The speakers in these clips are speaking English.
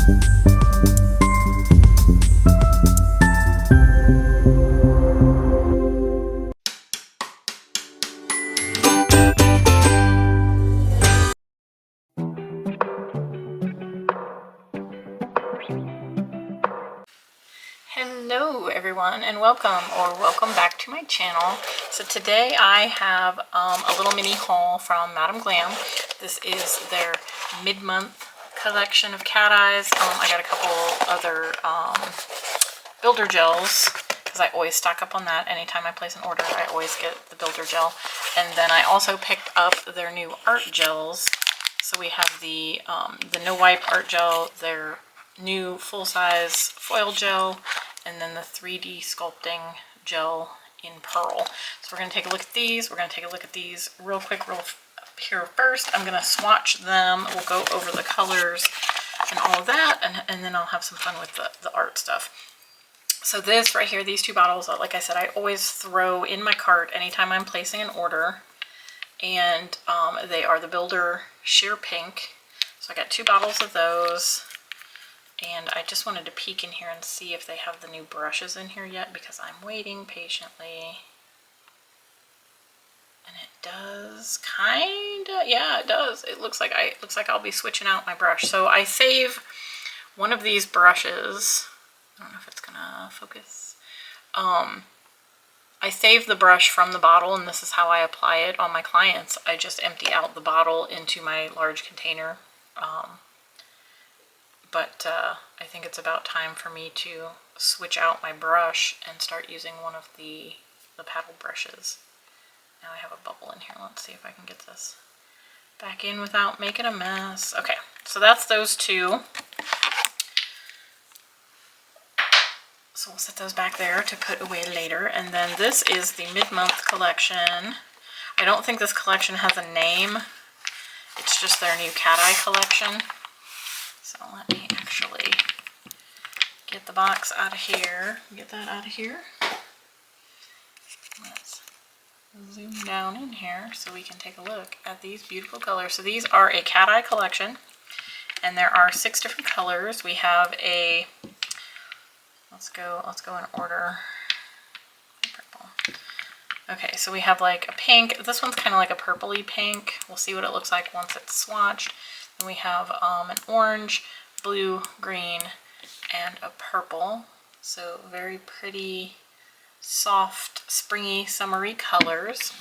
Hello everyone, and welcome back to my channel. So today I have a little mini haul from Madam Glam. This is their mid-month collection of cat eyes. I got a couple other builder gels because I always stock up on that. Anytime I place an order, I always get the builder gel. And then I also picked up their new art gels. So we have the no wipe art gel, their new full-size foil gel, and then the 3D sculpting gel in pearl. So we're going to take a look at these. We're going to take a look at these real quick here first. I'm going to swatch them. We'll go over the colors and all of that, and then I'll have some fun with the art stuff. So this right here, these two bottles, like I said, I always throw in my cart anytime I'm placing an order. And they are the Builder Sheer Pink. So I got 2 bottles of those. And I just wanted to peek in here and see if they have the new brushes in here yet, because I'm waiting patiently. And it does kinda, yeah, it does. It looks like I'll be switching out my brush. So I save one of these brushes. I don't know if it's gonna focus. I save the brush from the bottle, and this is how I apply it on my clients. I just empty out the bottle into my large container. But I think it's about time for me to switch out my brush and start using one of the paddle brushes. Now I have a bubble in here. Let's see if I can get this back in without making a mess. Okay, so that's those 2. So we'll set those back there to put away later. And then this is the mid-month collection. I don't think this collection has a name. It's just their new cat eye collection. So let me actually get the box out of here. Get that out of here. Let's zoom down in here so we can take a look at these beautiful colors. So these are a cat eye collection, and there are 6 different colors. We have a, let's go in order. Purple. Okay, so we have like a pink. This one's kind of like a purpley pink. We'll see what it looks like once it's swatched. And we have an orange, blue, green, and a purple. So very pretty, soft, springy, summery colors.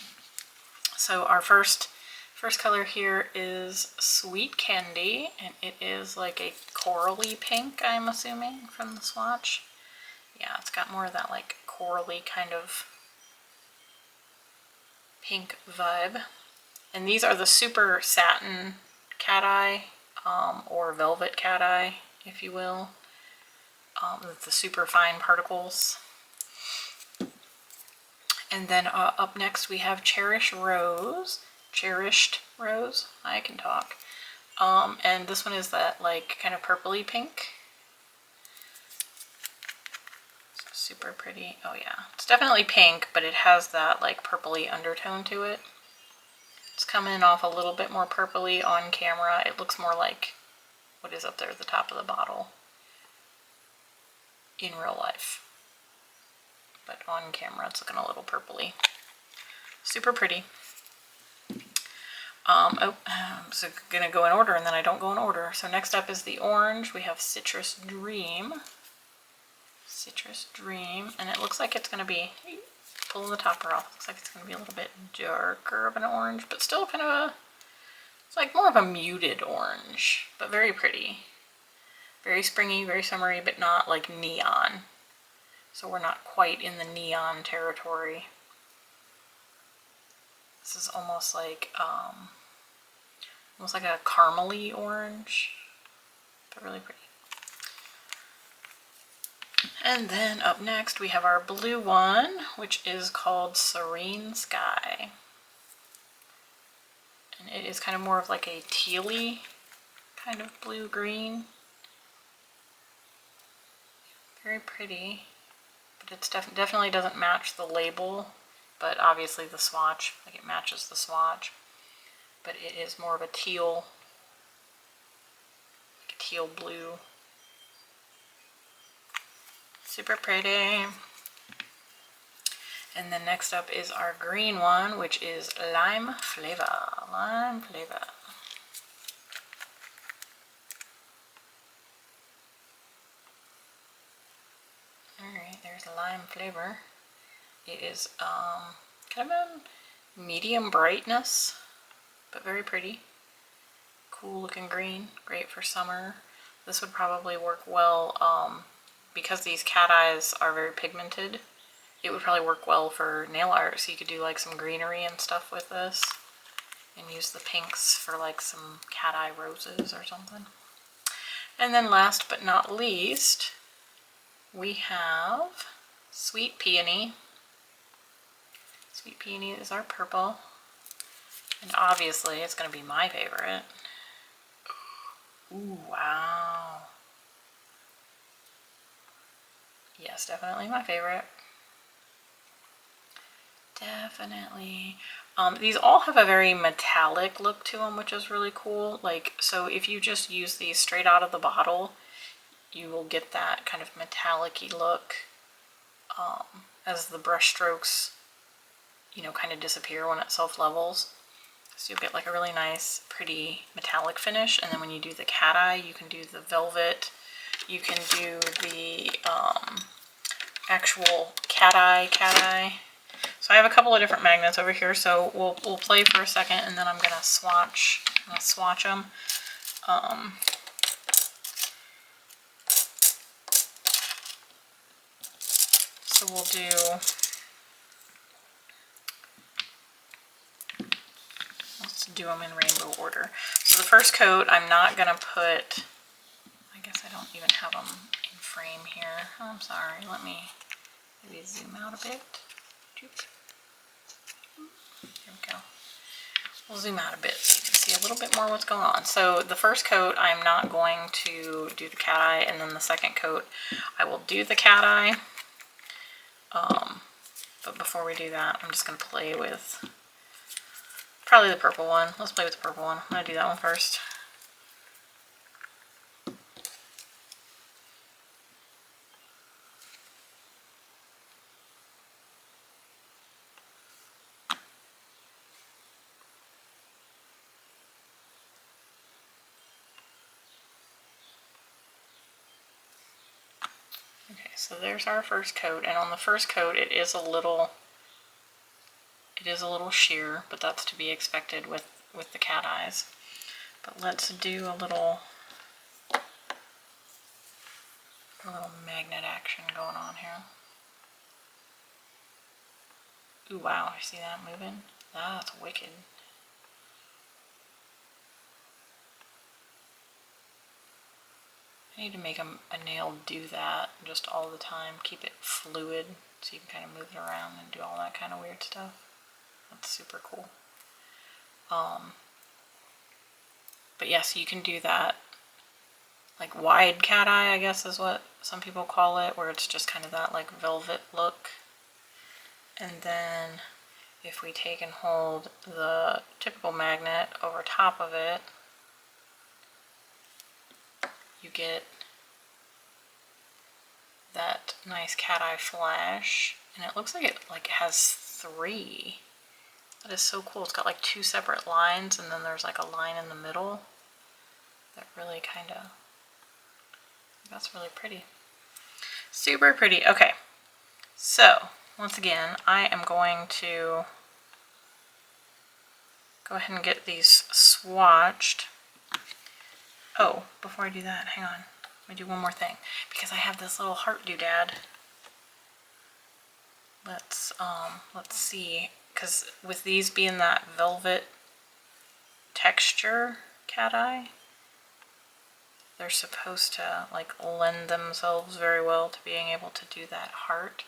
So our first color here is Sweet Candy, and it is like a corally pink, I'm assuming, from the swatch. Yeah, it's got more of that like corally kind of pink vibe. And these are the super satin cat eye, or velvet cat eye, if you will, with the super fine particles. And then up next we have Cherished Rose, I can talk. And this one is that like kind of purpley pink. So super pretty. Oh yeah, it's definitely pink, but it has that like purpley undertone to it. It's coming off a little bit more purpley on camera. It looks more like what is up there at the top of the bottle in real life. But on camera it's looking a little purpley. Super pretty. So gonna go in order, and then I don't go in order. So next up is the orange. We have Citrus Dream. And it looks like it's gonna be, pulling the topper off, looks like it's going to be a little bit darker of an orange, but still kind of a, it's like more of a muted orange, but very pretty. Very springy, very summery, but not like neon. So we're not quite in the neon territory. This is almost like a caramely orange, but really pretty. And then up next we have our blue one, which is called Serene Sky. And it is kind of more of like a tealy kind of blue-green. Very pretty, but it's definitely doesn't match the label, but obviously the swatch, like it matches the swatch. But it is more of a teal, like a teal blue Super pretty. And then next up is our green one, which is lime flavor. Lime flavor. Alright, there's lime flavor. It is kind of a medium brightness, but very pretty. Cool looking green, great for summer. This would probably work well because these cat eyes are very pigmented. It would probably work well for nail art, so you could do like some greenery and stuff with this and use the pinks for like some cat eye roses or something. And then last but not least, we have Sweet Peony. Sweet Peony is our purple, and obviously it's going to be my favorite. Ooh, wow. Yes, definitely my favorite. Definitely. These all have a very metallic look to them, which is really cool. Like, so if you just use these straight out of the bottle, you will get that kind of metallic-y look as the brush strokes, you know, kind of disappear when it self-levels. So you'll get like a really nice, pretty metallic finish. And then when you do the cat eye, you can do the velvet. You can do the actual cat eye. So I have a couple of different magnets over here, so we'll play for a second, and then I'm gonna swatch. I'm gonna swatch them. So we'll do. Let's do them in rainbow order. So the first coat, I'm not gonna put. I guess I don't even have them in frame here. Oh, I'm sorry. Let me maybe zoom out a bit. There we go. We'll zoom out a bit so you can see a little bit more what's going on. So the first coat, I'm not going to do the cat eye, and then the second coat, I will do the cat eye. But before we do that, I'm just going to play with probably the purple one. Let's play with the purple one. I'm going to do that one first. Okay, so there's our first coat, and on the first coat it is a little sheer, but that's to be expected with the cat eyes. But let's do a little magnet action going on here. Ooh, wow, you see that moving? That's wicked. I need to make a nail do that just all the time. Keep it fluid so you can kind of move it around and do all that kind of weird stuff. That's super cool. But yes, you can do that like wide cat eye, I guess is what some people call it, where it's just kind of that like velvet look. And then if we take and hold the typical magnet over top of it, you get that nice cat eye flash, and it looks like it has three. That is so cool. It's got like two separate lines, and then there's like a line in the middle that really kind of, that's really pretty. Super pretty. Okay, so once again, I am going to go ahead and get these swatched. Oh, before I do that, hang on. Let me do one more thing, because I have this little heart doodad. Let's see, because with these being that velvet texture cat eye, they're supposed to like lend themselves very well to being able to do that heart.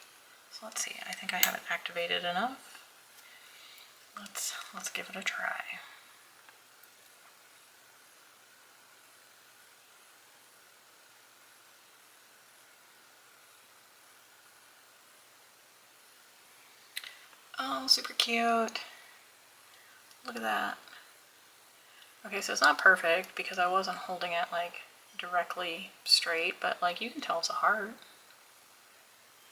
So let's see, I think I haven't activated enough. Let's give it a try. Oh, super cute. Look at that. Okay, so it's not perfect because I wasn't holding it like directly straight, but like you can tell it's a heart.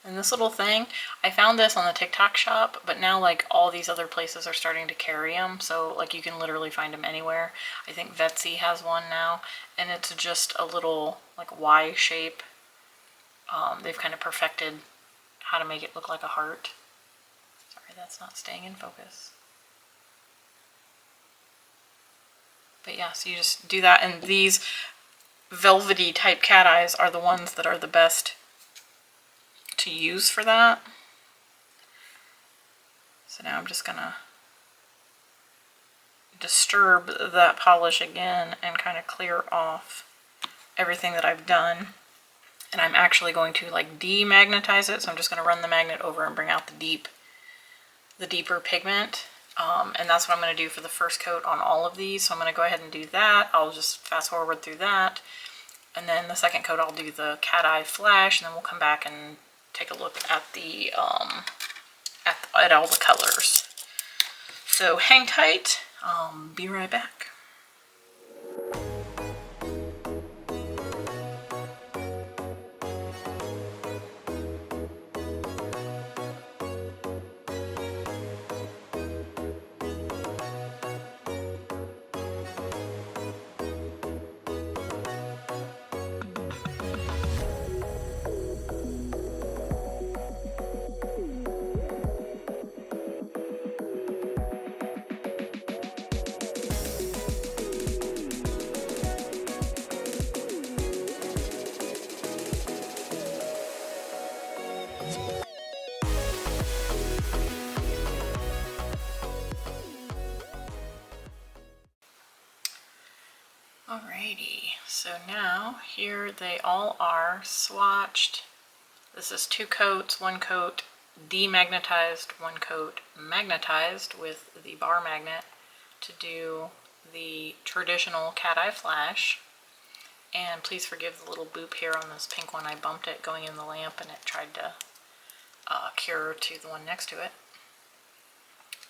And this little thing, I found this on the TikTok shop, but now like all these other places are starting to carry them. So like you can literally find them anywhere. I think Vetsy has one now, and it's just a little like Y shape. They've kind of perfected how to make it look like a heart. Sorry, that's not staying in focus. But yeah, so you just do that, and these velvety type cat eyes are the ones that are the best to use for that. So now I'm just gonna disturb that polish again and kind of clear off everything that I've done. And I'm actually going to like demagnetize it, so I'm just going to run the magnet over and bring out the deeper pigment. And that's what I'm going to do for the first coat on all of these. So I'm going to go ahead and do that. I'll just fast forward through that. And then the second coat I'll do the cat eye flash, and then we'll come back and take a look at the at all the colors. So hang tight. Be right back. Alrighty, so now here they all are swatched. This is 2 coats, 1 coat demagnetized, 1 coat magnetized with the bar magnet to do the traditional cat eye flash. And please forgive the little boop here on this pink one. I bumped it going in the lamp and it tried to cure to the one next to it.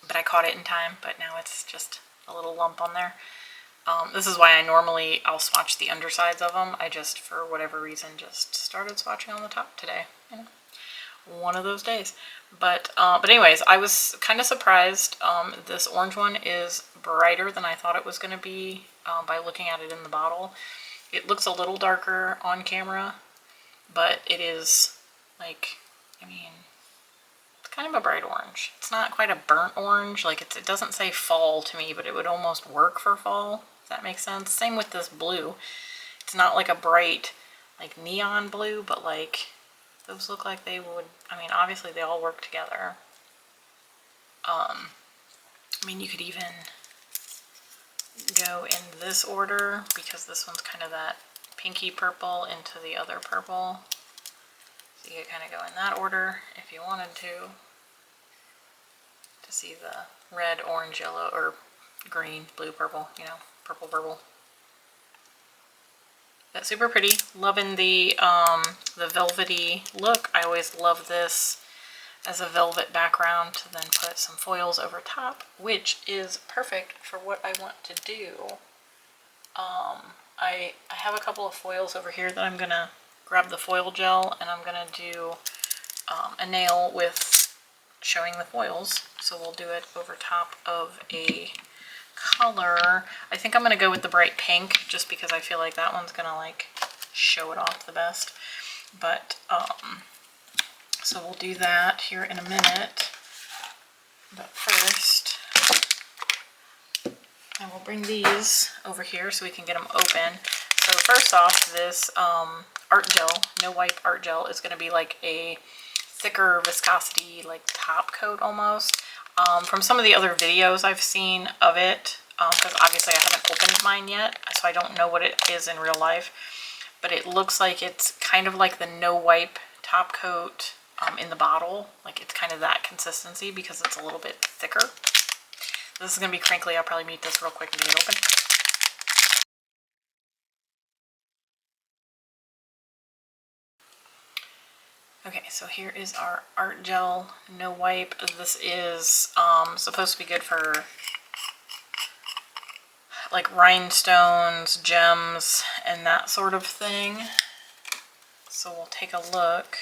But I caught it in time, but now it's just a little lump on there. This is why I'll swatch the undersides of them. I just, for whatever reason, just started swatching on the top today. You know, one of those days. But anyways, I was kind of surprised. This orange one is brighter than I thought it was going to be by looking at it in the bottle. It looks a little darker on camera, but it is like, I mean, it's kind of a bright orange. It's not quite a burnt orange. Like it doesn't say fall to me, but it would almost work for fall. If that makes sense. Same with this blue. It's not like a bright, like neon blue, but like those look like they would, I mean, obviously they all work together. I mean, you could even go in this order because this one's kind of that pinky purple into the other purple. So you could kind of go in that order if you wanted to see the red, orange, yellow, or green, blue, purple, you know. Purple purple. That's super pretty. Loving the velvety look. I always love this as a velvet background to then put some foils over top, which is perfect for what I want to do. I have a couple of foils over here that I'm gonna grab the foil gel, and I'm gonna do a nail with showing the foils. So we'll do it over top of a color. I think I'm going to go with the bright pink just because I feel like that one's going to like show it off the best. But so we'll do that here in a minute. But first, I will bring these over here so we can get them open. So first off, this art gel, no wipe art gel, is going to be like a thicker viscosity like top coat almost. From some of the other videos I've seen of it, because obviously I haven't opened mine yet, so I don't know what it is in real life, but it looks like it's kind of like the no wipe top coat in the bottle. Like it's kind of that consistency because it's a little bit thicker. This is going to be crinkly. I'll probably mute this real quick and get it open. Okay, so here is our art gel no wipe. This is supposed to be good for like rhinestones, gems, and that sort of thing. So we'll take a look.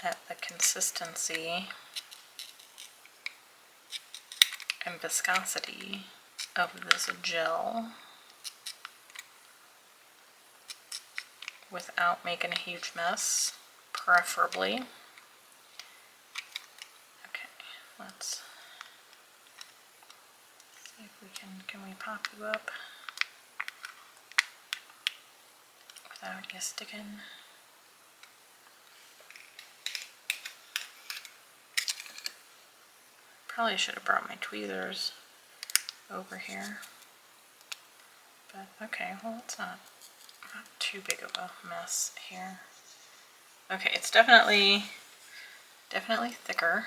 at the consistency and viscosity of this gel without making a huge mess, preferably. Okay, let's see if we can we pop you up without you sticking? Probably should have brought my tweezers over here, but okay, well it's not too big of a mess here. Okay, it's definitely thicker.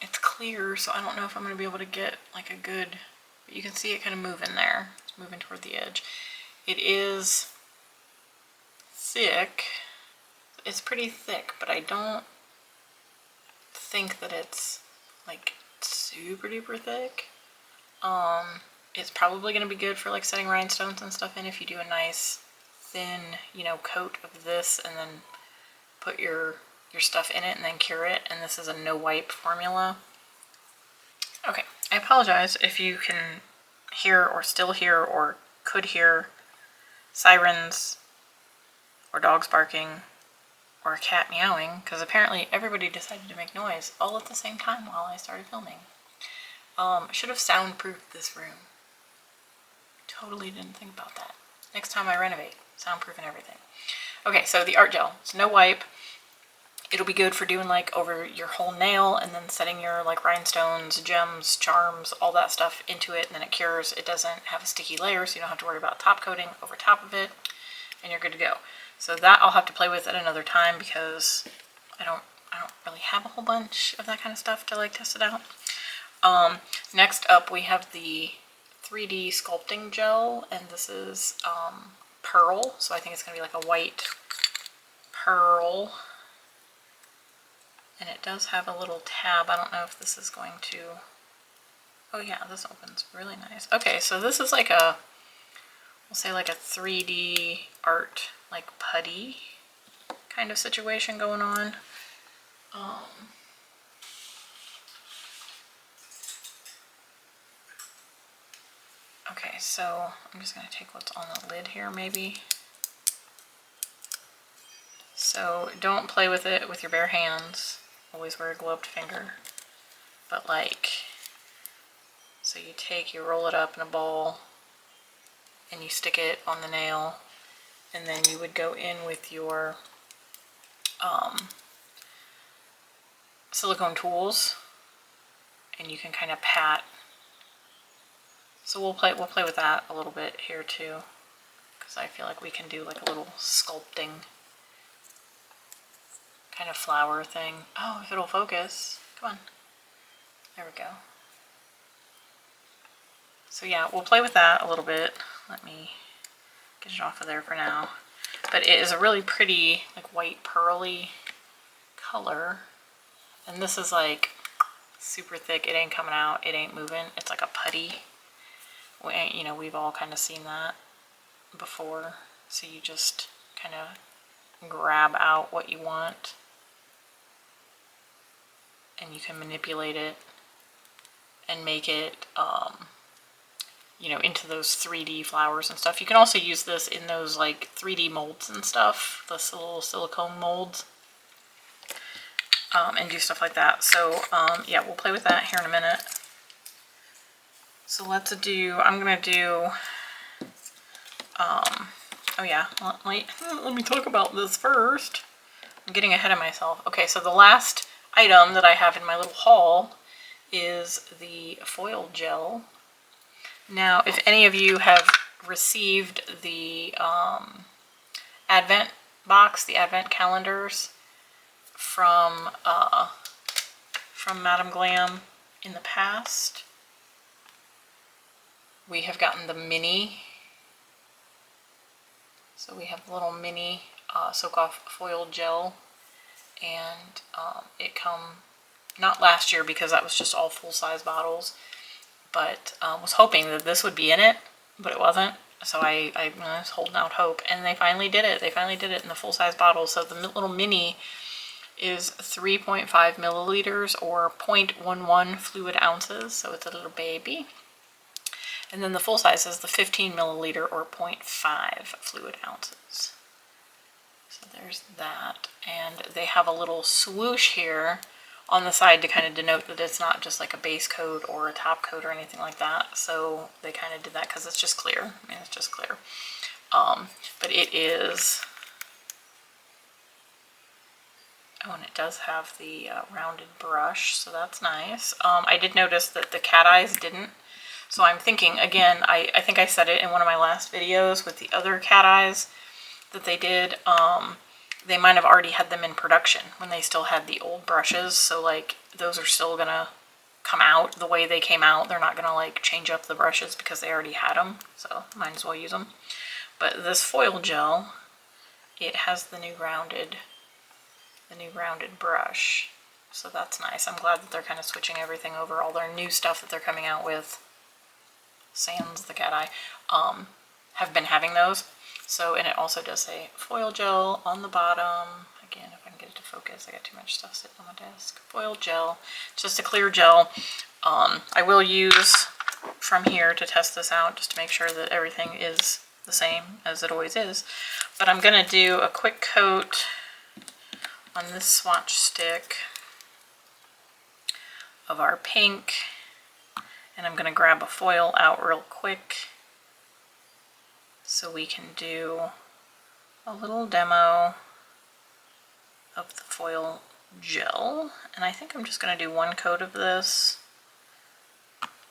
It's clear, so I don't know if I'm going to be able to get like a good, but you can see it kind of moving there. It's moving toward the edge. It is thick. It's pretty thick, but I don't think that it's like super duper thick. It's probably going to be good for like setting rhinestones and stuff in if you do a nice thin, you know, coat of this and then put your stuff in it and then cure it. And this is a no wipe formula. Okay, I apologize if you can hear or still hear or could hear sirens or dogs barking or a cat meowing, because apparently everybody decided to make noise all at the same time while I started filming. I should have soundproofed this room. Totally didn't think about that. Next time I renovate, soundproof and everything. Okay, so the art gel, it's no wipe. It'll be good for doing like over your whole nail and then setting your like rhinestones, gems, charms, all that stuff into it, and then it cures. It doesn't have a sticky layer, so you don't have to worry about top coating over top of it, and you're good to go. So that I'll have to play with at another time because I don't really have a whole bunch of that kind of stuff to like test it out. Next up we have the 3D sculpting gel, and this is pearl, so I think it's going to be like a white pearl. And it does have a little tab. I don't know if this is going to... Oh yeah, this opens really nice. Okay, so this is like a, we'll say like a 3D art, like putty kind of situation going on. Okay, so I'm just going to take what's on the lid here maybe. So don't play with it with your bare hands. Always wear a gloved finger. But like, so you roll it up in a ball and you stick it on the nail, and then you would go in with your silicone tools, and you can kind of pat. So we'll play with that a little bit here too, because I feel like we can do like a little sculpting kind of flower thing. Oh, if it'll focus. Come on. There we go. So yeah, we'll play with that a little bit. Let me get it off of there for now. But it is a really pretty, like white pearly color. And this is like super thick. It ain't coming out. It ain't moving. It's like a putty. You know, we've all kind of seen that before. So you just kind of grab out what you want, and you can manipulate it and make it, you know, into those 3D flowers and stuff. You can also use this in those like 3D molds and stuff, the little silicone molds, and do stuff like that. So yeah, we'll play with that here in a minute. So let's do, I'm gonna do, oh yeah, let me talk about this first. I'm getting ahead of myself. Okay, so the last item that I have in my little haul is the foil gel. Now, if any of you have received the Advent box, the Advent calendars from Madam Glam in the past, we have gotten the mini. So we have the little mini soak off foil gel, and it come, not last year because that was just all full-size bottles, but was hoping that this would be in it, but it wasn't. So I was holding out hope, and they finally did it. They finally did it in the full-size bottle. So the little mini is 3.5 milliliters or 0.11 fluid ounces. So it's a little baby. And then the full size is the 15 milliliter or 0.5 fluid ounces. So there's that. And they have a little swoosh here on the side to kind of denote that it's not just like a base coat or a top coat or anything like that. So they kind of did that because it's just clear. I mean, it's just clear. But it is... Oh, and it does have the rounded brush, so that's nice. I did notice that the cat eyes didn't. So I'm thinking, again, I think I said it in one of my last videos with the other cat eyes that they did. They might have already had them in production when they still had the old brushes. So like those are still going to come out the way they came out. They're not going to like change up the brushes because they already had them. So might as well use them. But this foil gel, it has the new rounded brush. So that's nice. I'm glad that they're kind of switching everything over. All their new stuff that they're coming out with, sans the cat eye, have been having those. So, and it also does say foil gel on the bottom. Again, if I can get it to focus, I got too much stuff sitting on my desk. Foil gel, just a clear gel. I will use from here to test this out just to make sure that everything is the same as it always is. But I'm going to do a quick coat on this swatch stick of our pink. And I'm going to grab a foil out real quick so we can do a little demo of the foil gel. And I think I'm just going to do one coat of this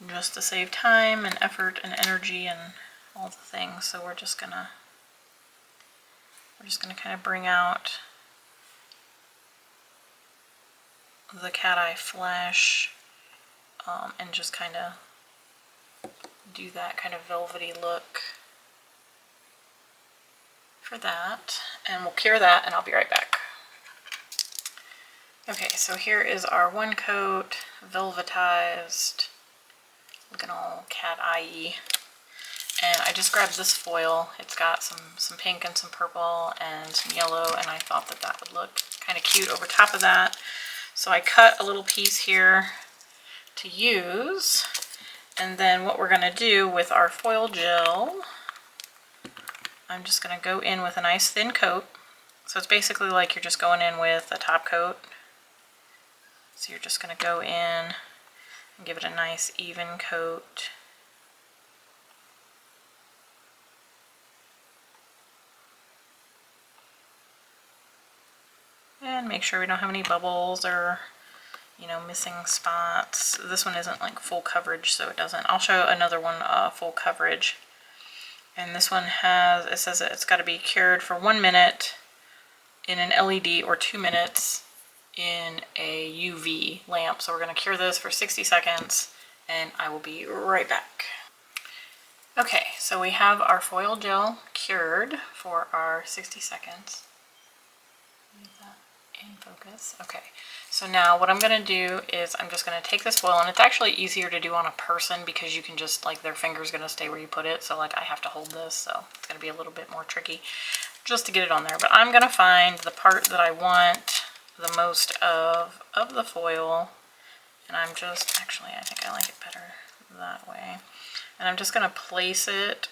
just to save time and effort and energy and all the things. So we're just going to kind of bring out the cat eye flesh and just kind of do that kind of velvety look for that. And we'll cure that and I'll be right back. Okay, so here is our one coat, velvetized, looking all cat eye-y. And I just grabbed this foil. It's got some pink and some purple and some yellow, and I thought that that would look kind of cute over top of that. So I cut a little piece here to use. And then what we're going to do with our foil gel, I'm just going to go in with a nice thin coat. So it's basically like you're just going in with a top coat. So you're just going to go in and give it a nice even coat. And make sure we don't have any bubbles or, you know, missing spots. This one isn't like full coverage, so it doesn't. I'll show another one full coverage. And this one has, it says it's got to be cured for 1 minute in an LED or 2 minutes in a UV lamp. So we're going to cure this for 60 seconds and I will be right back. Okay, so we have our foil gel cured for our 60 seconds. Leave that in focus. Okay, so now what I'm going to do is I'm just going to take this foil, and it's actually easier to do on a person because you can just, like, their finger's going to stay where you put it. So like I have to hold this, so it's going to be a little bit more tricky just to get it on there. But I'm going to find the part that I want the most of the foil, and I'm just, actually I think I like it better that way. And I'm just going to place it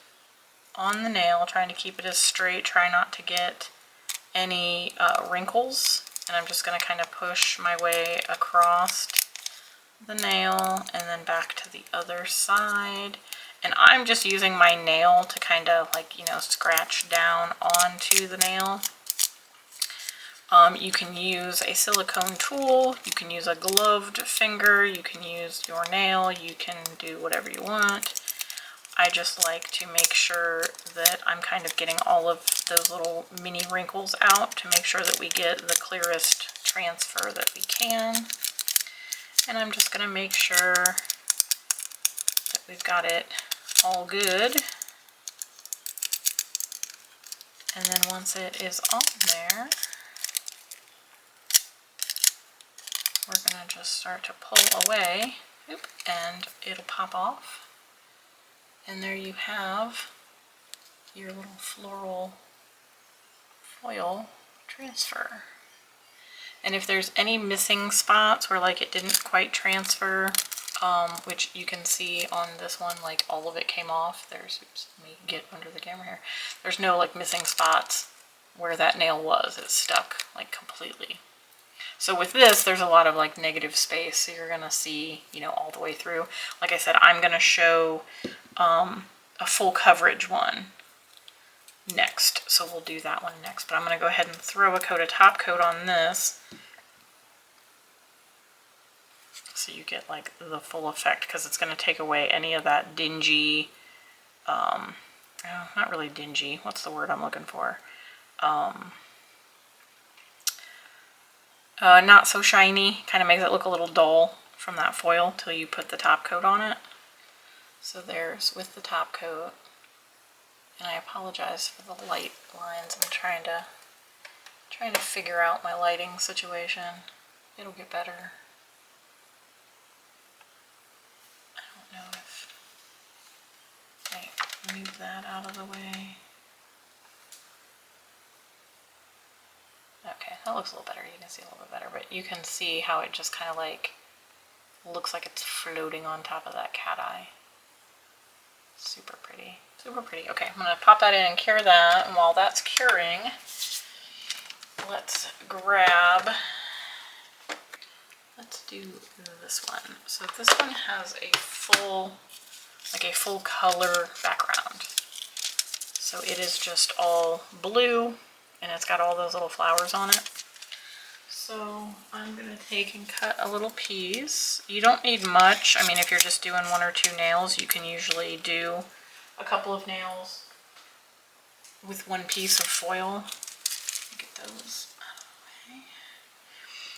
on the nail, trying to keep it as straight, try not to get any wrinkles. And I'm just going to kind of push my way across the nail and then back to the other side. And I'm just using my nail to kind of, like, you know, scratch down onto the nail. You can use a silicone tool, you can use a gloved finger, you can use your nail, you can do whatever you want. I just like to make sure that I'm kind of getting all of those little mini wrinkles out to make sure that we get the clearest transfer that we can. And I'm just going to make sure that we've got it all good. And then once it is on there, we're going to just start to pull away, and it'll pop off. And there you have your little floral foil transfer. And if there's any missing spots where like it didn't quite transfer, which you can see on this one, like all of it came off. There's, oops, let me get under the camera here. There's no like missing spots where that nail was. It's stuck like completely. So with this, there's a lot of like negative space. So you're gonna see, you know, all the way through. Like I said, I'm gonna show a full coverage one next. So we'll do that one next. But I'm gonna go ahead and throw a top coat on this. So you get like the full effect, because it's going to take away any of that dingy, not really dingy, what's the word I'm looking for? Not so shiny, kind of makes it look a little dull from that foil till you put the top coat on it. So there's with the top coat, and I apologize for the light lines. I'm trying to figure out my lighting situation. It'll get better. Know if I move that out of the way. Okay, that looks a little better. You can see a little bit better, but you can see how it just kind of like looks like it's floating on top of that cat eye. Super pretty. Super pretty. Okay, I'm going to pop that in and cure that, and while that's curing, let's do this one. So this one has a full color background. So it is just all blue, and it's got all those little flowers on it. So I'm going to take and cut a little piece. You don't need much. I mean, if you're just doing 1 or 2 nails, you can usually do a couple of nails with 1 piece of foil. Get those out of the way.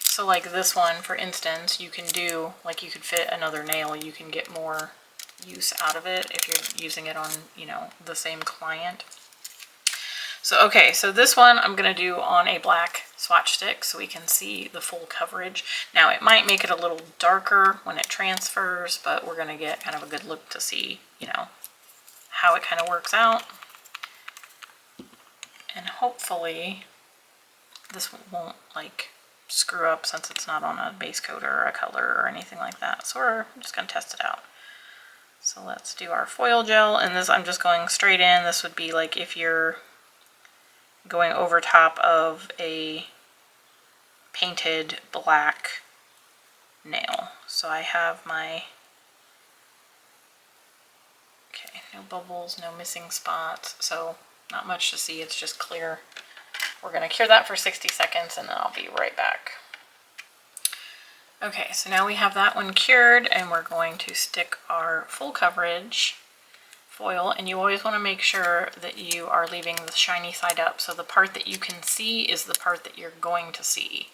So like this one, for instance, you can do, like you could fit another nail, you can get more use out of it if you're using it on, you know, the same client. So okay, so this one I'm going to do on a black swatch stick so we can see the full coverage. Now it might make it a little darker when it transfers, but we're going to get kind of a good look to see, you know, how it kind of works out. And hopefully this won't like screw up since it's not on a base coat or a color or anything like that. So we're just going to test it out. So let's do our foil gel, and this I'm just going straight in. This would be like if you're going over top of a painted black nail. So I have my, okay, no bubbles, no missing spots, so not much to see, it's just clear. We're going to cure that for 60 seconds and then I'll be right back. Okay, so now we have that one cured, and we're going to stick our full coverage foil, and you always want to make sure that you are leaving the shiny side up, so the part that you can see is the part that you're going to see.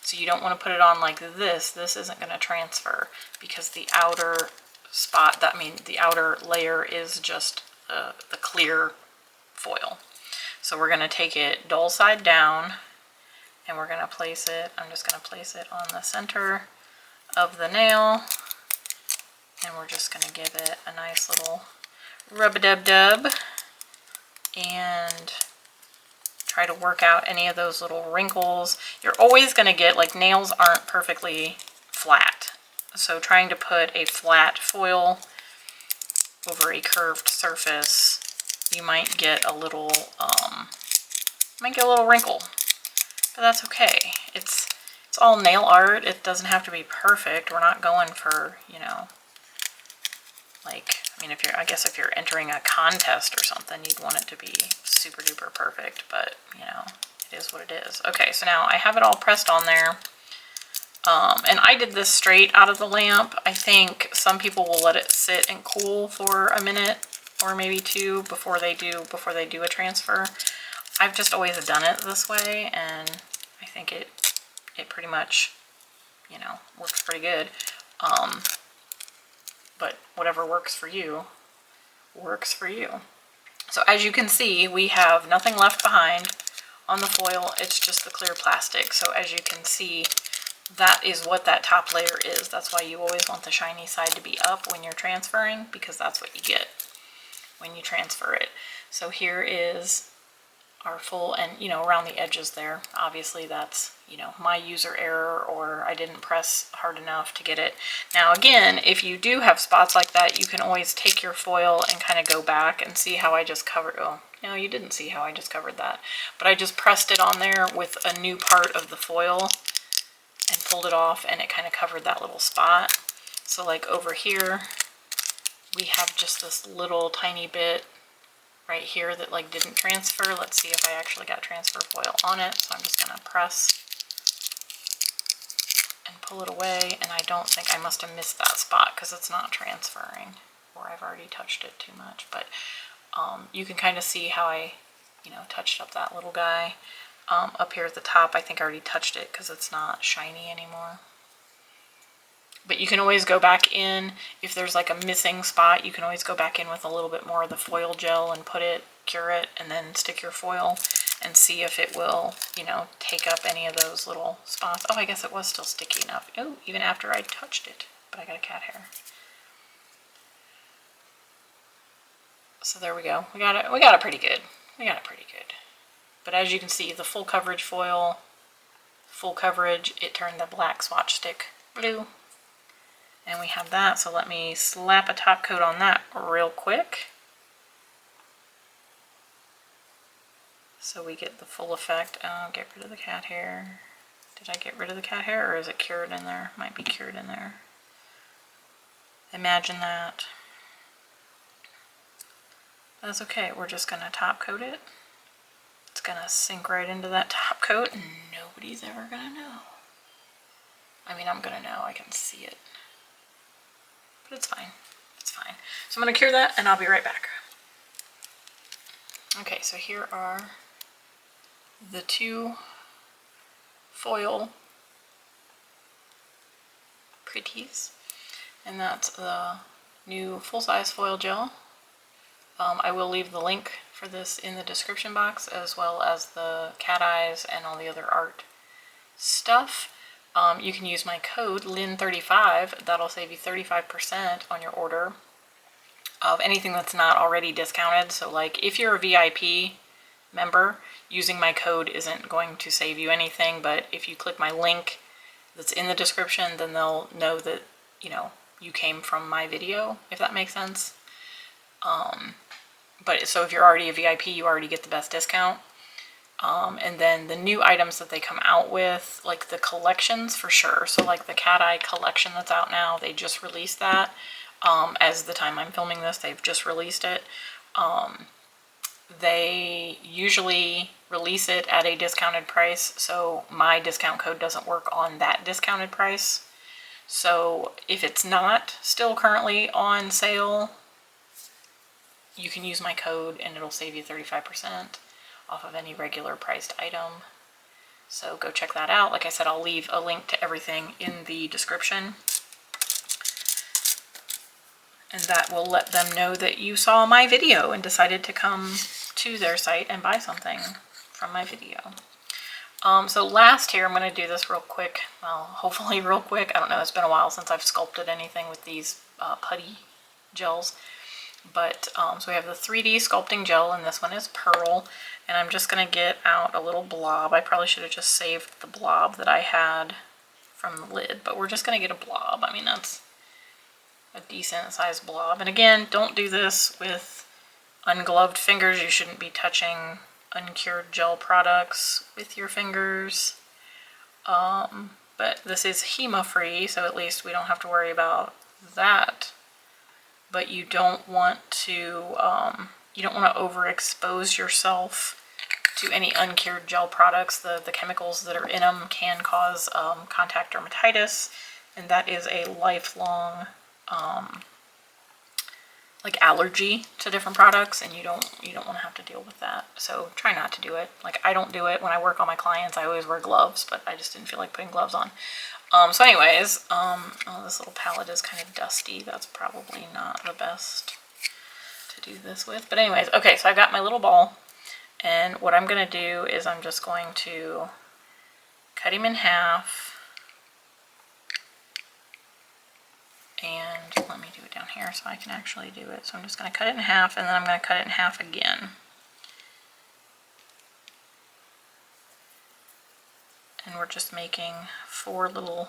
So you don't want to put it on like this. This isn't going to transfer because the outer spot, that means the outer layer is just the clear foil. So we're going to take it dull side down, and we're going to place it, I'm just going to place it on the center of the nail, and we're just going to give it a nice little rub-a-dub-dub and try to work out any of those little wrinkles. You're always going to get, like, nails aren't perfectly flat, so trying to put a flat foil over a curved surface, you might get a little wrinkle, but that's okay. It's all nail art. It doesn't have to be perfect. We're not going for, you know, like, I mean, I guess if you're entering a contest or something, you'd want it to be super duper perfect, but you know, it is what it is. Okay, so now I have it all pressed on there. And I did this straight out of the lamp. I think some people will let it sit and cool for a minute or maybe 2 before they do a transfer. I've just always done it this way, and I think it pretty much, you know, works pretty good. But whatever works for you, works for you. So as you can see, we have nothing left behind on the foil. It's just the clear plastic. So as you can see, that is what that top layer is. That's why you always want the shiny side to be up when you're transferring, because that's what you get. when you transfer it. So here is our full, and you know, around the edges there, obviously that's, you know, my user error, or I didn't press hard enough to get it. Now again, if you do have spots like that, you can always take your foil and kind of go back and see how I just covered. Oh, no, you didn't see how I just covered that, but I just pressed it on there with a new part of the foil and pulled it off, and it kind of covered that little spot. So like over here, we have just this little tiny bit right here that like didn't transfer. Let's see if I actually got transfer foil on it. So I'm just gonna press and pull it away, and I don't think, I must have missed that spot because it's not transferring, or I've already touched it too much. But you can kind of see how I, you know, touched up that little guy. Up here at the top, I think I already touched it because it's not shiny anymore. But you can always go back in, if there's like a missing spot, you can always go back in with a little bit more of the foil gel and put it, cure it, and then stick your foil and see if it will, you know, take up any of those little spots. Oh, I guess it was still sticky enough. Oh, even after I touched it, but I got a cat hair. So there we go. We got it pretty good. We got it pretty good. But as you can see, the full coverage foil, full coverage, it turned the black swatch stick blue. And we have that, so let me slap a top coat on that real quick. So we get the full effect. Oh, get rid of the cat hair. Did I get rid of the cat hair, or is it cured in there? Might be cured in there. Imagine that. That's okay, we're just gonna top coat it. It's gonna sink right into that top coat and nobody's ever gonna know. I mean, I'm gonna know, I can see it. But it's fine, it's fine. So I'm gonna cure that and I'll be right back. Okay, so here are the two foil pretties, and that's the new full-size foil gel. I will leave the link for this in the description box, as well as the cat eyes and all the other art stuff. You can use my code LYN35, that'll save you 35% on your order of anything that's not already discounted. So like if you're a VIP member, using my code isn't going to save you anything, but if you click my link that's in the description, then they'll know that, you know, you came from my video, if that makes sense. But so if you're already a VIP, you already get the best discount. And then the new items that they come out with, like the collections for sure. So like the cat eye collection that's out now, they just released that. As the time I'm filming this, they've just released it. They usually release it at a discounted price, so my discount code doesn't work on that discounted price. So if it's not still currently on sale, you can use my code and it'll save you 35% off of any regular priced item. So go check that out. Like I said, I'll leave a link to everything in the description. And that will let them know that you saw my video and decided to come to their site and buy something from my video. So last here, I'm going to do this real quick. Well, hopefully real quick. I don't know, it's been a while since I've sculpted anything with these putty gels. But so we have the 3D sculpting gel, and this one is pearl. And I'm just going to get out a little blob. I probably should have just saved the blob that I had from the lid, but we're just going to get a blob. I mean, that's a decent sized blob. And again, don't do this with ungloved fingers. You shouldn't be touching uncured gel products with your fingers. But this is HEMA free, so at least we don't have to worry about that. But you don't want to overexpose yourself to any uncured gel products. The chemicals that are in them can cause contact dermatitis, and that is a lifelong like allergy to different products, and you don't want to have to deal with that. So try not to do it. Like, I don't do it when I work on my clients. I always wear gloves, but I just didn't feel like putting gloves on. So anyways, oh, this little palette is kind of dusty. That's probably not the best to do this with. But anyways, okay, so I've got my little ball, and what I'm going to do is I'm just going to cut him in half And let me do it down here so I can actually do it. So I'm just going to cut it in half, and then I'm going to cut it in half again. And we're just making four little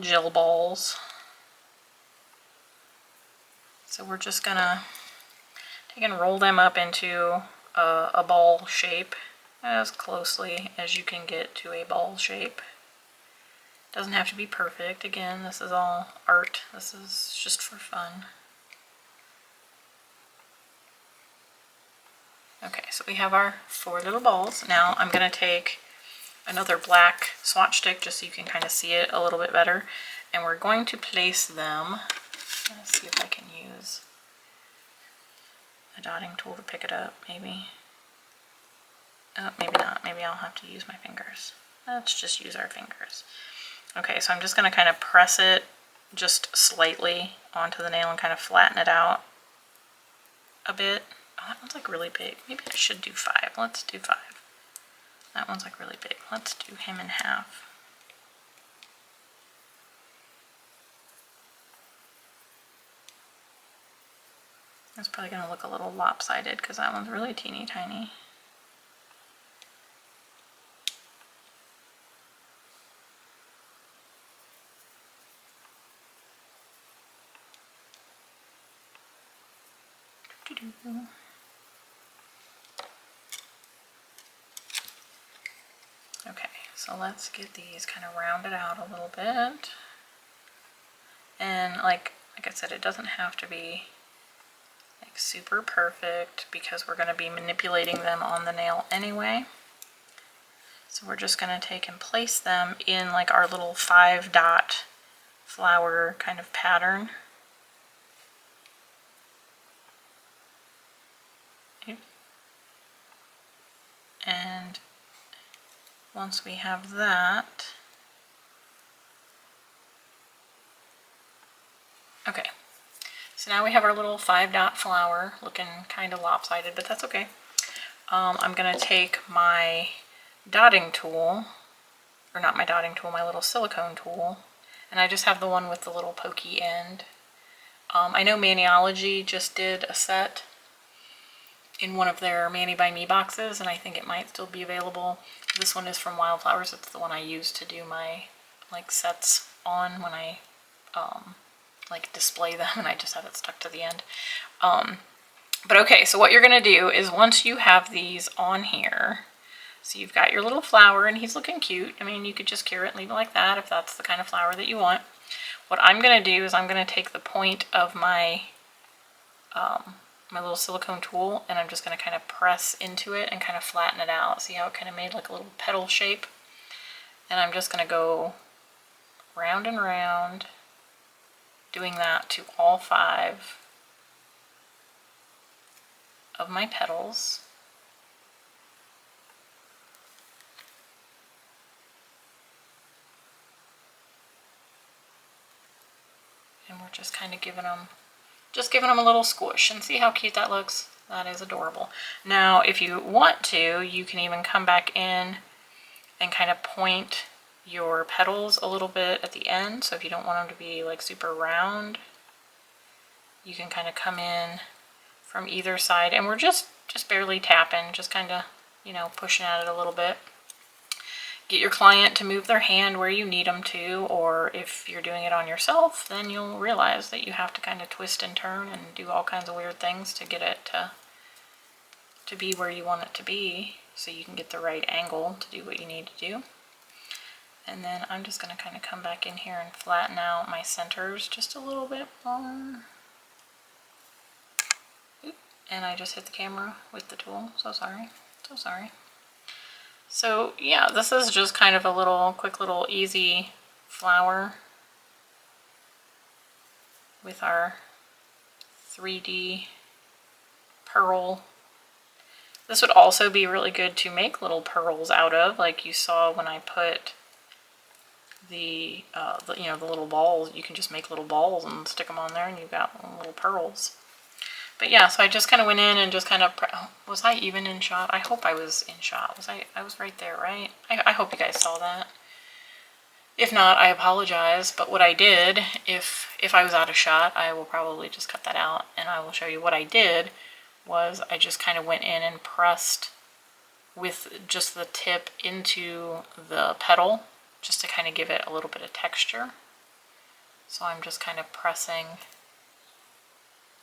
gel balls. So we're just going to take and roll them up into a ball shape as closely as you can get to a ball shape. Doesn't have to be perfect. Again, this is all art. This is just for fun. Okay, so we have our four little balls. Now I'm going to take another black swatch stick just so you can kind of see it a little bit better. And we're going to place them. Let's see if I can use a dotting tool to pick it up, maybe. Oh, maybe not. Maybe I'll have to use my fingers. Let's just use our fingers. Okay, so I'm just going to kind of press it just slightly onto the nail and kind of flatten it out a bit. Oh, that one's like really big. Maybe I should do 5. Let's do 5. That one's like really big. Let's do him in half. It's probably going to look a little lopsided because that one's really teeny tiny. Okay, so let's get these kind of rounded out a little bit. And like I said, it doesn't have to be like super perfect because we're going to be manipulating them on the nail anyway. So we're just going to take and place them in like our little 5-dot flower kind of pattern. And once we have that, okay, so now we have our little 5-dot flower looking kind of lopsided, but that's okay. I'm going to take my dotting tool, or not my dotting tool, my little silicone tool, and I just have the one with the little pokey end. I know Maniology just did a set in one of their Mani by Me boxes, and I think it might still be available. This one is from Wildflowers. It's the one I use to do my like sets on when I like display them, and I just have it stuck to the end. But okay, so what you're going to do is once you have these on here, so you've got your little flower and he's looking cute. I mean, you could just cure it and leave it like that if that's the kind of flower that you want. What I'm going to do is I'm going to take the point of my my little silicone tool, and I'm just going to kind of press into it and kind of flatten it out. See how it kind of made like a little petal shape? And I'm just going to go round and round, doing that to all 5 of my petals. And we're just kind of giving them a little squish, and see how cute that looks? That is adorable. Now, if you want to, you can even come back in and kind of point your petals a little bit at the end. So if you don't want them to be like super round, you can kind of come in from either side, and we're just barely tapping, just kind of, you know, pushing at it a little bit. Get your client to move their hand where you need them to, or if you're doing it on yourself, then you'll realize that you have to kind of twist and turn and do all kinds of weird things to get it to be where you want it to be, so you can get the right angle to do what you need to do. And then I'm just going to kind of come back in here and flatten out my centers just a little bit more. Oop, and I just hit the camera with the tool, so sorry, so sorry. So yeah, this is just kind of a little quick little easy flower with our 3D pearl. This would also be really good to make little pearls out of, like you saw when I put the you know, the little balls. You can just make little balls and stick them on there, and you've got little pearls. But yeah, so I just kind of went in and just kind of, was I even in shot? I hope I was in shot. I was right there, right? I hope you guys saw that. If not, I apologize, but what I did, if I was out of shot, I will probably just cut that out, and I will show you what I did was I just kind of went in and pressed with just the tip into the petal, just to kind of give it a little bit of texture. So I'm just kind of pressing,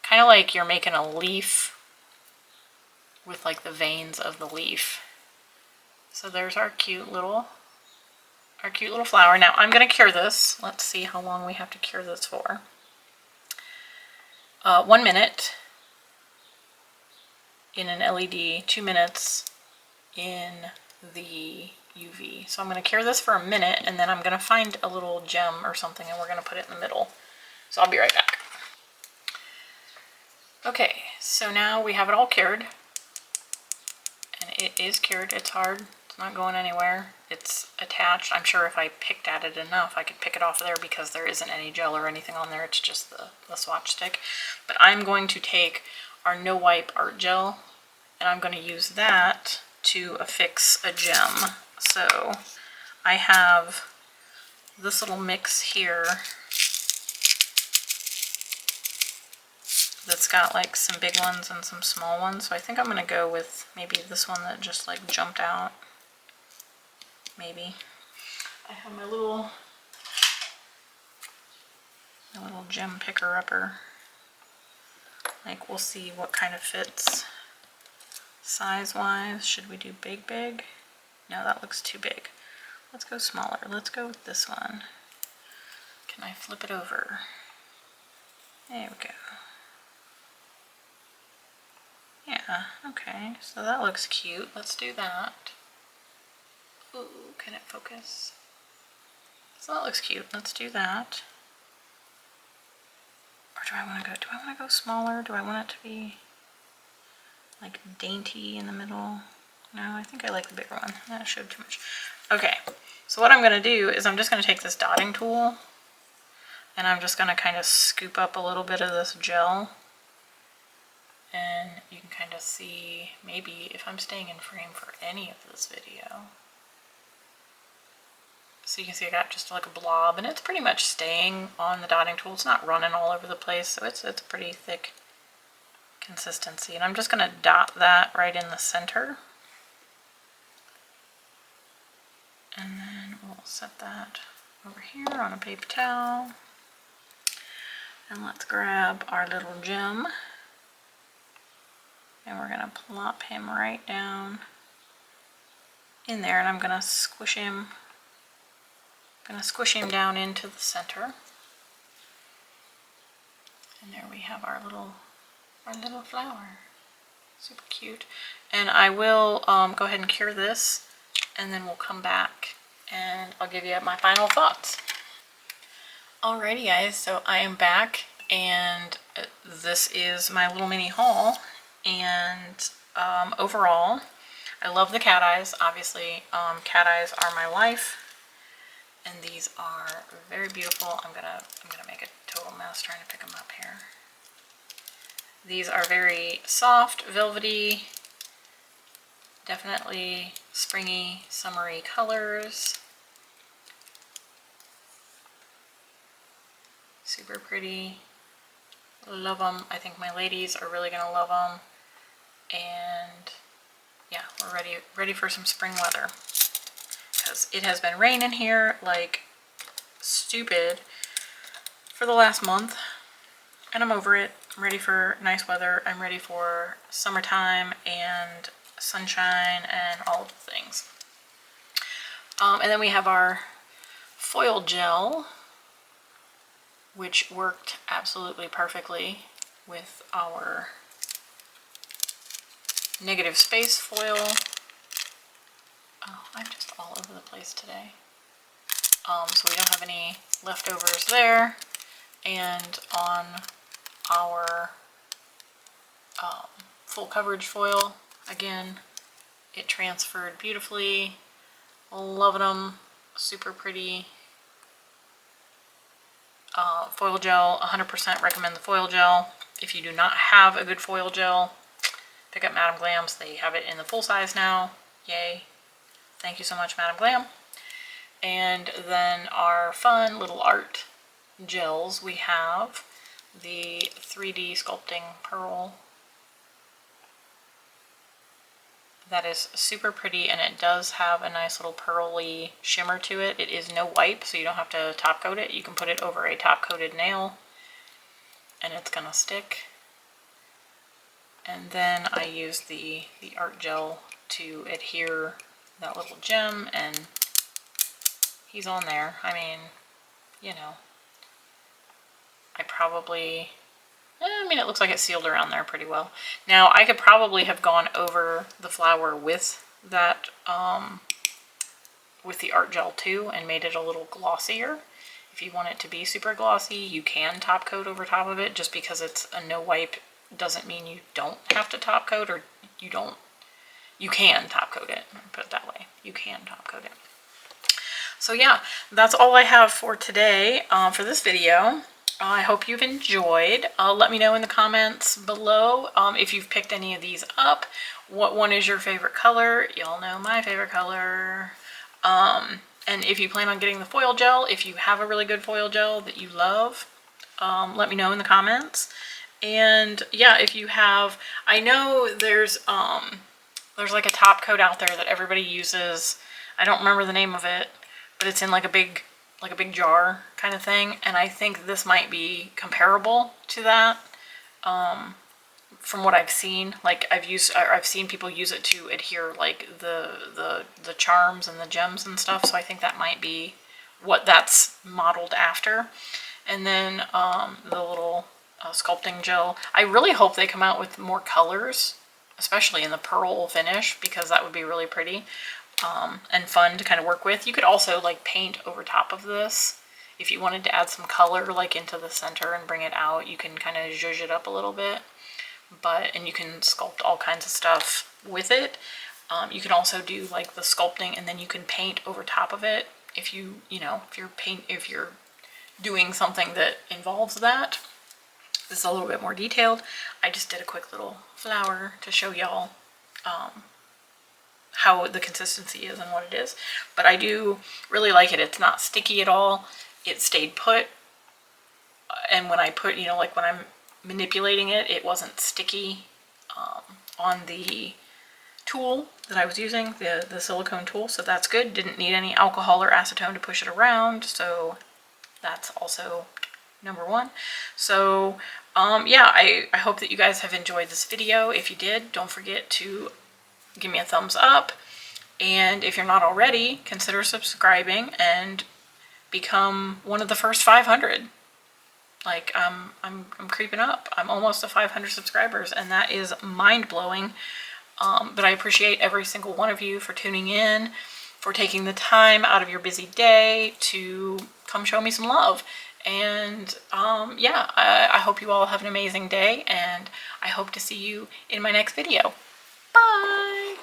kind of like you're making a leaf with like the veins of the leaf. So there's our cute little flower. Now I'm going to cure this. Let's see how long we have to cure this for. 1 minute in an LED, 2 minutes in the UV. So I'm going to cure this for a minute, and then I'm going to find a little gem or something, and we're going to put it in the middle. So I'll be right back. Okay, so now we have it all cured, and it is cured. It's hard. It's not going anywhere. It's attached. I'm sure if I picked at it enough, I could pick it off there because there isn't any gel or anything on there. It's just the swatch stick. But I'm going to take our No Wipe art gel, and I'm going to use that to affix a gem. So I have this little mix here that's got like some big ones and some small ones. So I think I'm going to go with maybe this one that just like jumped out. Maybe. I have my little gem picker upper. Like, we'll see what kind of fits size wise. Should we do big? No, that looks too big. Let's go smaller. Let's go with this one. Can I flip it over? There we go. Yeah, okay, so that looks cute. Let's do that. Ooh, can it focus? So that looks cute. Let's do that. Or do I want to go smaller? Do I want it to be like dainty in the middle? No, I think I like the bigger one. That showed too much. Okay, so what I'm going to do is I'm just going to take this dotting tool, and I'm just going to kind of scoop up a little bit of this gel. And you can kind of see maybe if I'm staying in frame for any of this video. So you can see I got just like a blob, and it's pretty much staying on the dotting tool. It's not running all over the place, so it's a pretty thick consistency. And I'm just going to dot that right in the center. And then we'll set that over here on a paper towel. And let's grab our little gem. And we're going to plop him right down in there, and I'm going to squish him. Down into the center. And there we have our little flower. Super cute. And I will go ahead and cure this, and then we'll come back and I'll give you my final thoughts. Alrighty guys, so I am back, and this is my little mini haul. And overall, I love the cat eyes. Obviously, cat eyes are my life. And these are very beautiful. I'm gonna make a total mess trying to pick them up here. These are very soft, velvety, definitely springy, summery colors. Super pretty. Love them. I think my ladies are really gonna love them. And yeah, we're ready for some spring weather. Because it has been raining here like stupid for the last month, and I'm over it. I'm ready for nice weather. I'm ready for summertime and sunshine and all of the things. And then we have our foil gel, which worked absolutely perfectly with our negative space foil. Oh, I'm just all over the place today. So we don't have any leftovers there. And on our full coverage foil, again, it transferred beautifully. Loving them. Super pretty. Foil gel, 100% recommend the foil gel. If you do not have a good foil gel, pick up Madam Glam's. They have it in the full size now. Yay. Thank you so much, Madam Glam. And then our fun little art gels, we have the 3D Sculpting Pearl. That is super pretty, and it does have a nice little pearly shimmer to it. It is no wipe, so you don't have to top coat it. You can put it over a top coated nail and it's gonna stick. And then I use the art gel to adhere that little gem, and he's on there. I mean, you know, it looks like it's sealed around there pretty well. Now, I could probably have gone over the flower with that, with the art gel too, and made it a little glossier. If you want it to be super glossy, you can top coat over top of it. Just because it's a no wipe doesn't mean you don't have to top coat, or you can top coat it, put it that way. You can top coat it. So yeah, that's all I have for today, for this video. I hope you've enjoyed. Let me know in the comments below if you've picked any of these up. What one is your favorite color? Y'all know my favorite color. And if you plan on getting the foil gel, if you have a really good foil gel that you love, let me know in the comments. And yeah, if you have, I know there's like a top coat out there that everybody uses. I don't remember the name of it, but it's in like a big jar kind of thing, and I think this might be comparable to that, from what I've seen. Like I've seen people use it to adhere like the charms and the gems and stuff, so I think that might be what that's modeled after. And then the little sculpting gel, I really hope they come out with more colors, especially in the pearl finish, because that would be really pretty. And fun to kind of work with. You could also like paint over top of this if you wanted to add some color like into the center and bring it out. You can kind of zhuzh it up a little bit, and you can sculpt all kinds of stuff with it. You can also do like the sculpting, and then you can paint over top of it if if you're doing something that involves that. This is a little bit more detailed. I just did a quick little flower to show y'all how the consistency is and what it is, but I do really like it. It's not sticky at all. It stayed put, and when I put, like when I'm manipulating it, it wasn't sticky on the tool that I was using, the silicone tool, so that's good. Didn't need any alcohol or acetone to push it around, so that's also number one. So yeah, I hope that you guys have enjoyed this video. If you did, don't forget to give me a thumbs up, and if you're not already, consider subscribing and become one of the first 500. Like I'm creeping up. I'm almost to 500 subscribers, and that is mind-blowing. But I appreciate every single one of you for tuning in, for taking the time out of your busy day to come show me some love. And yeah, I hope you all have an amazing day, and I hope to see you in my next video. Bye!